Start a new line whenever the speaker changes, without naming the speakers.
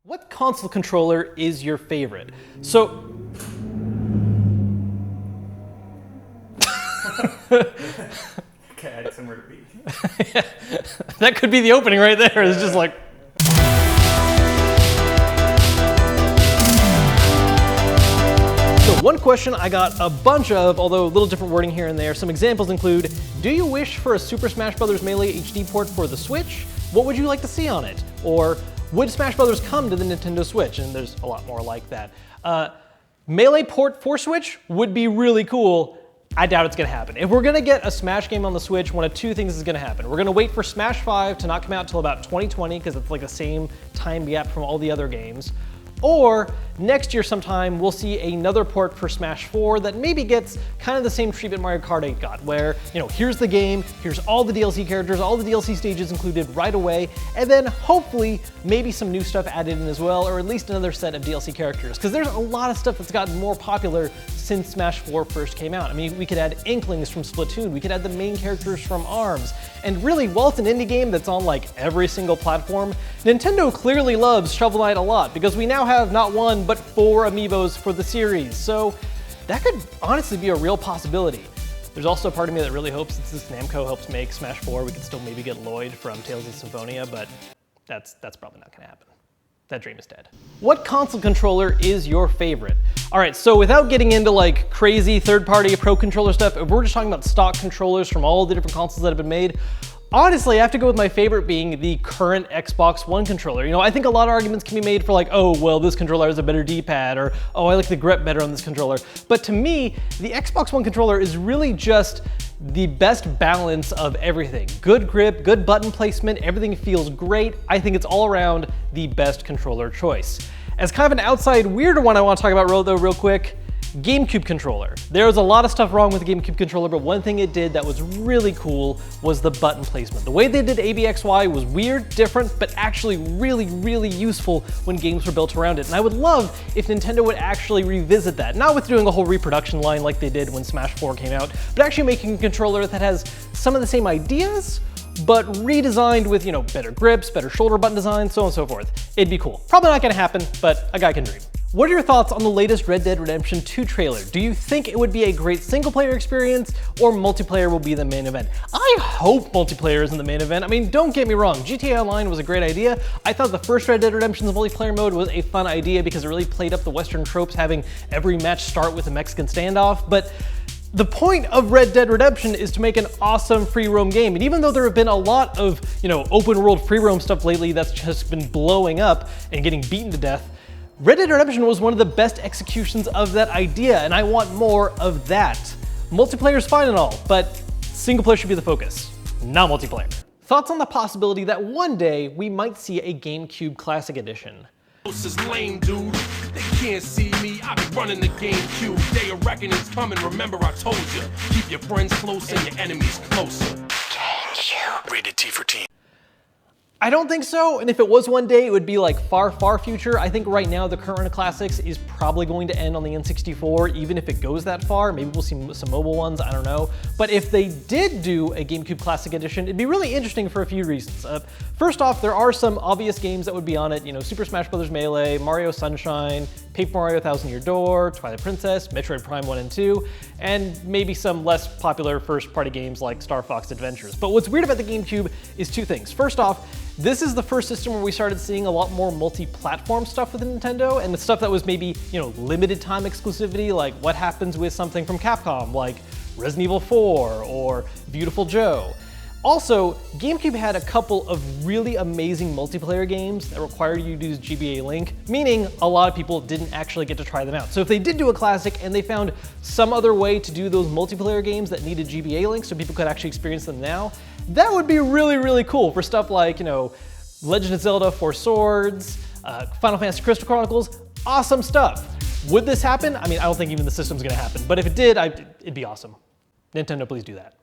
What console controller is your favorite? So,
Okay, I had somewhere to be.
that could be the opening right there. It's just like. So one question I got a bunch of, although a little different wording here and there. Some examples include, do you wish for a Super Smash Bros. Melee HD port for the Switch? What would you like to see on it? Or would Smash Bros. Come to the Nintendo Switch? And there's a lot more like that. Melee port for Switch would be really cool. I doubt it's gonna happen. If we're gonna get a Smash game on the Switch, one of two things is gonna happen. We're gonna wait for Smash 5 to not come out until about 2020, because it's like the same time gap from all the other games. Or next year sometime, we'll see another port for Smash 4 that maybe gets kind of the same treatment Mario Kart 8 got, where, you know, here's the game, here's all the DLC characters, all the DLC stages included right away, and then hopefully maybe some new stuff added in as well, or at least another set of DLC characters, because there's a lot of stuff that's gotten more popular since Smash 4 first came out. I mean, we could add Inklings from Splatoon, we could add the main characters from ARMS, and really, while it's an indie game that's on like every single platform, Nintendo clearly loves Shovel Knight a lot, because we now have not one, but 4 amiibos for the series, so that could honestly be a real possibility. There's also a part of me that really hopes that since Namco helps make Smash 4, we can still maybe get Lloyd from Tales of Symphonia, but that's probably not gonna happen. That dream is dead. What console controller is your favorite? All right, so without getting into like crazy third-party pro controller stuff, if we're just talking about stock controllers from all the different consoles that have been made, honestly, I have to go with my favorite being the current Xbox One controller. You know, I think a lot of arguments can be made for like, oh, well, this controller has a better D-pad, or oh, I like the grip better on this controller. But to me, the Xbox One controller is really just the best balance of everything. Good grip, good button placement, everything feels great. I think it's all around the best controller choice. As kind of an outside weirder one I want to talk about though real quick, Gamecube controller. There was a lot of stuff wrong with the Gamecube controller, but one thing it did that was really cool was the button placement. The way they did ABXY was weird, different, but actually really useful when games were built around it. And I would love if Nintendo would actually revisit that, not with doing a whole reproduction line like they did when Smash 4 came out, but actually making a controller that has some of the same ideas, but redesigned with, you know, better grips, better shoulder button design, so on and so forth. It'd be cool. Probably not gonna happen, but a guy can dream. What are your thoughts on the latest Red Dead Redemption 2 trailer? Do you think it would be a great single player experience, or multiplayer will be the main event? I hope multiplayer isn't the main event. I mean, don't get me wrong, GTA Online was a great idea. I thought the first Red Dead Redemption's multiplayer mode was a fun idea because it really played up the Western tropes, having every match start with a Mexican standoff, but the point of Red Dead Redemption is to make an awesome free roam game. And even though there have been a lot of, you know, open world free roam stuff lately that's just been blowing up and getting beaten to death, Red Dead Redemption was one of the best executions of that idea, and I want more of that. Multiplayer is fine and all, but single player should be the focus, not multiplayer. Thoughts on the possibility that one day we might see a GameCube Classic Edition?
This is lame, dude. They can't see me. I be running the GameCube. Day of reckoning's coming. Remember, I told you. Keep your friends close and your enemies closer. Rated T for teen.
I don't think so, and if it was one day, it would be like far future. I think right now the current run of classics is probably going to end on the N64, even if it goes that far. Maybe we'll see some mobile ones, I don't know. But if they did do a GameCube Classic Edition, it'd be really interesting for a few reasons. First off, there are some obvious games that would be on it, you know, Super Smash Bros. Melee, Mario Sunshine, Paper Mario Thousand Year Door, Twilight Princess, Metroid Prime 1 and 2, and maybe some less popular first-party games like Star Fox Adventures. But what's weird about the GameCube is two things. First off, this is the first system where we started seeing a lot more multi-platform stuff with Nintendo, and the stuff that was maybe, you know, limited time exclusivity, like what happens with something from Capcom, like Resident Evil 4 or Beautiful Joe. Also, GameCube had a couple of really amazing multiplayer games that required you to use GBA Link, meaning a lot of people didn't actually get to try them out. So if they did do a classic and they found some other way to do those multiplayer games that needed GBA Link so people could actually experience them now, that would be really cool for stuff like, you know, Legend of Zelda 4 Swords, Final Fantasy Crystal Chronicles, awesome stuff. Would this happen? I mean, I don't think even the system's gonna happen, but if it did, it'd be awesome. Nintendo, please do that.